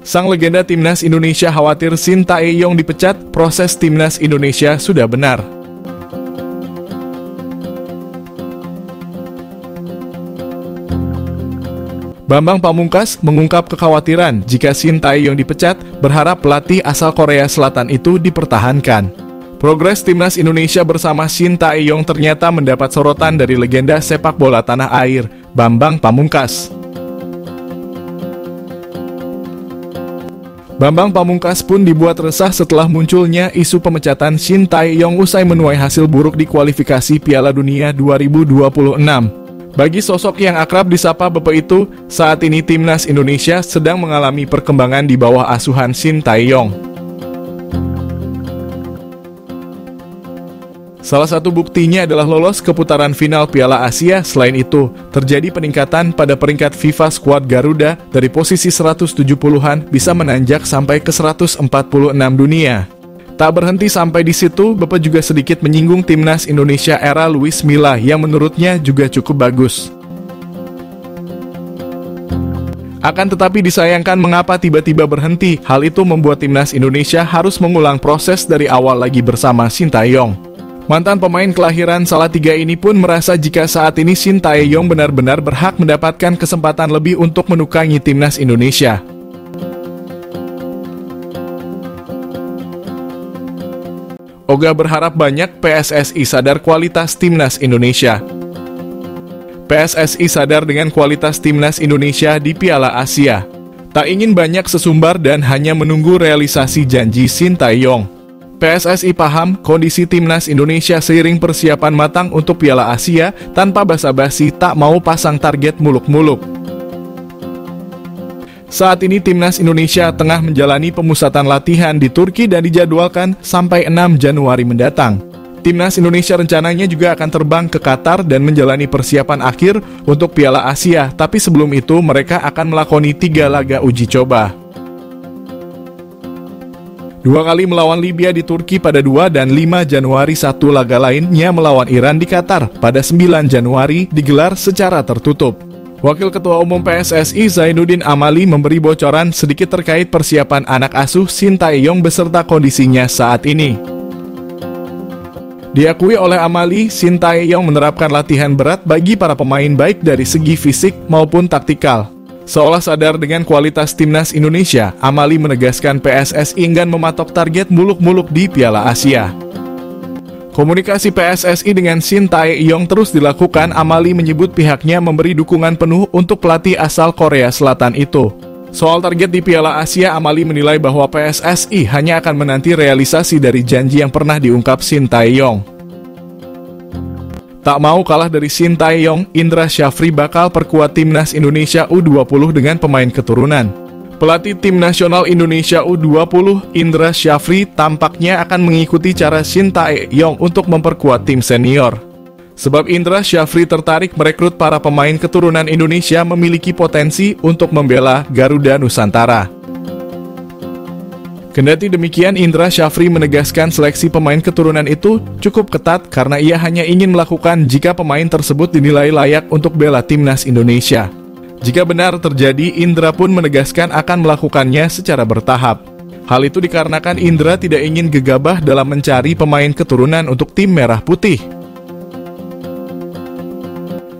Sang legenda timnas Indonesia khawatir Shin Tae-yong dipecat, proses timnas Indonesia sudah benar. Bambang Pamungkas mengungkap kekhawatiran jika Shin Tae-yong dipecat, berharap pelatih asal Korea Selatan itu dipertahankan. Progres timnas Indonesia bersama Shin Tae-yong ternyata mendapat sorotan dari legenda sepak bola tanah air, Bambang Pamungkas. Bambang Pamungkas pun dibuat resah setelah munculnya isu pemecatan Shin Tae-yong usai menuai hasil buruk di kualifikasi Piala Dunia 2026. Bagi sosok yang akrab disapa Bapak itu, saat ini timnas Indonesia sedang mengalami perkembangan di bawah asuhan Shin Tae-yong. Salah satu buktinya adalah lolos ke putaran final Piala Asia. Selain itu, terjadi peningkatan pada peringkat FIFA skuad Garuda dari posisi 170-an bisa menanjak sampai ke 146 dunia. Tak berhenti sampai di situ, Bapak juga sedikit menyinggung timnas Indonesia era Luis Milla yang menurutnya juga cukup bagus. Akan tetapi disayangkan mengapa tiba-tiba berhenti. Hal itu membuat timnas Indonesia harus mengulang proses dari awal lagi bersama Shin Tae-yong. Mantan pemain kelahiran Salatiga ini pun merasa jika saat ini Shin Tae-yong benar-benar berhak mendapatkan kesempatan lebih untuk menukangi timnas Indonesia. Oga berharap banyak PSSI sadar kualitas timnas Indonesia. PSSI sadar dengan kualitas timnas Indonesia di Piala Asia. Tak ingin banyak sesumbar dan hanya menunggu realisasi janji Shin Tae-yong. PSSI paham kondisi timnas Indonesia seiring persiapan matang untuk Piala Asia, tanpa basa-basi, tak mau pasang target muluk-muluk. Saat ini timnas Indonesia tengah menjalani pemusatan latihan di Turki dan dijadwalkan sampai 6 Januari mendatang. Timnas Indonesia rencananya juga akan terbang ke Qatar dan menjalani persiapan akhir untuk Piala Asia, tapi sebelum itu mereka akan melakoni 3 laga uji coba. 2 kali melawan Libya di Turki pada 2 dan 5 Januari, 1 laga lainnya melawan Iran di Qatar pada 9 Januari digelar secara tertutup. Wakil Ketua Umum PSSI Zainuddin Amali memberi bocoran sedikit terkait persiapan anak asuh Shin Tae-yong beserta kondisinya saat ini. Diakui oleh Amali, Shin Tae-yong menerapkan latihan berat bagi para pemain baik dari segi fisik maupun taktikal. Seolah sadar dengan kualitas timnas Indonesia, Amali menegaskan PSSI enggan mematok target muluk-muluk di Piala Asia. Komunikasi PSSI dengan Shin Tae-yong terus dilakukan. Amali menyebut pihaknya memberi dukungan penuh untuk pelatih asal Korea Selatan itu. Soal target di Piala Asia, Amali menilai bahwa PSSI hanya akan menanti realisasi dari janji yang pernah diungkap Shin Tae-yong. Tak mau kalah dari Shin Tae-yong, Indra Syafri bakal perkuat timnas Indonesia U20 dengan pemain keturunan. Pelatih tim nasional Indonesia U20, Indra Syafri, tampaknya akan mengikuti cara Shin Tae-yong untuk memperkuat tim senior. Sebab Indra Syafri tertarik merekrut para pemain keturunan Indonesia memiliki potensi untuk membela Garuda Nusantara. Kendati demikian, Indra Syafri menegaskan seleksi pemain keturunan itu cukup ketat karena ia hanya ingin melakukan jika pemain tersebut dinilai layak untuk bela timnas Indonesia. Jika benar terjadi, Indra pun menegaskan akan melakukannya secara bertahap. Hal itu dikarenakan Indra tidak ingin gegabah dalam mencari pemain keturunan untuk tim merah putih.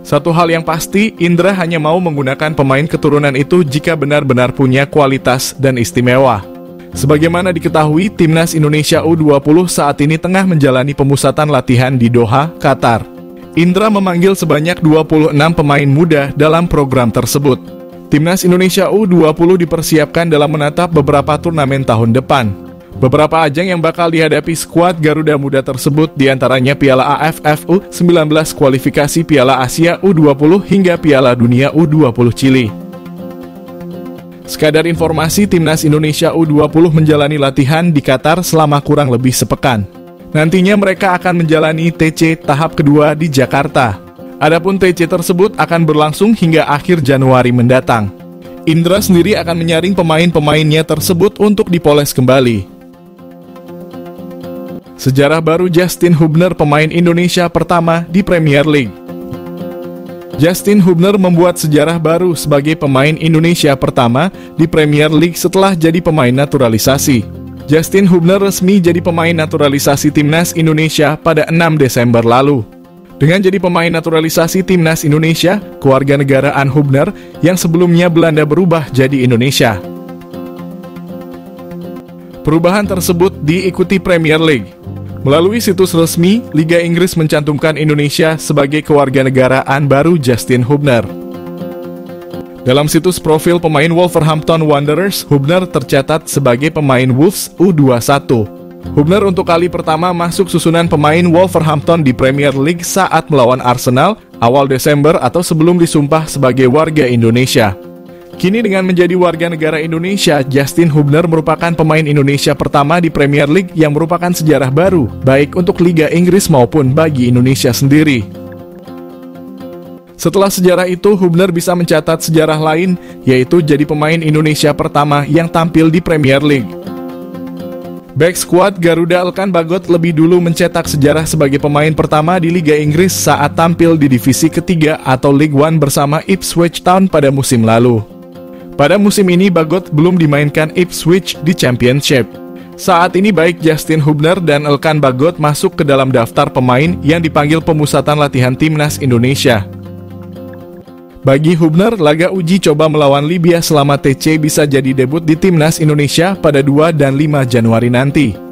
Satu hal yang pasti, Indra hanya mau menggunakan pemain keturunan itu jika benar-benar punya kualitas dan istimewa. Sebagaimana diketahui, timnas Indonesia U20 saat ini tengah menjalani pemusatan latihan di Doha, Qatar. Indra memanggil sebanyak 26 pemain muda dalam program tersebut. Timnas Indonesia U20 dipersiapkan dalam menatap beberapa turnamen tahun depan. Beberapa ajang yang bakal dihadapi skuad Garuda Muda tersebut diantaranya Piala AFF U19, kualifikasi Piala Asia U20 hingga Piala Dunia U20 Chili. Sekadar informasi, timnas Indonesia U20 menjalani latihan di Qatar selama kurang lebih sepekan. Nantinya mereka akan menjalani TC tahap kedua di Jakarta. Adapun TC tersebut akan berlangsung hingga akhir Januari mendatang. Indra sendiri akan menyaring pemain-pemainnya tersebut untuk dipoles kembali. Sejarah baru Justin Hubner, pemain Indonesia pertama di Premier League. Justin Hubner membuat sejarah baru sebagai pemain Indonesia pertama di Premier League setelah jadi pemain naturalisasi. Justin Hubner resmi jadi pemain naturalisasi Timnas Indonesia pada 6 Desember lalu. Dengan jadi pemain naturalisasi Timnas Indonesia, kewarganegaraan Hubner yang sebelumnya Belanda berubah jadi Indonesia. Perubahan tersebut diikuti Premier League. Melalui situs resmi, Liga Inggris mencantumkan Indonesia sebagai kewarganegaraan baru Justin Hubner. Dalam situs profil pemain Wolverhampton Wanderers, Hubner tercatat sebagai pemain Wolves U21. Hubner untuk kali pertama masuk susunan pemain Wolverhampton di Premier League saat melawan Arsenal awal Desember atau sebelum disumpah sebagai warga Indonesia. Kini dengan menjadi warga negara Indonesia, Justin Hubner merupakan pemain Indonesia pertama di Premier League yang merupakan sejarah baru, baik untuk Liga Inggris maupun bagi Indonesia sendiri. Setelah sejarah itu, Hubner bisa mencatat sejarah lain, yaitu jadi pemain Indonesia pertama yang tampil di Premier League. Back squad Garuda Elkan Bagot lebih dulu mencetak sejarah sebagai pemain pertama di Liga Inggris saat tampil di divisi ketiga atau League One bersama Ipswich Town pada musim lalu. Pada musim ini Bagot belum dimainkan Ipswich di Championship. Saat ini baik Justin Hubner dan Elkan Bagot masuk ke dalam daftar pemain yang dipanggil pemusatan latihan Timnas Indonesia. Bagi Hubner, laga uji coba melawan Libya selama TC bisa jadi debut di Timnas Indonesia pada 2 dan 5 Januari nanti.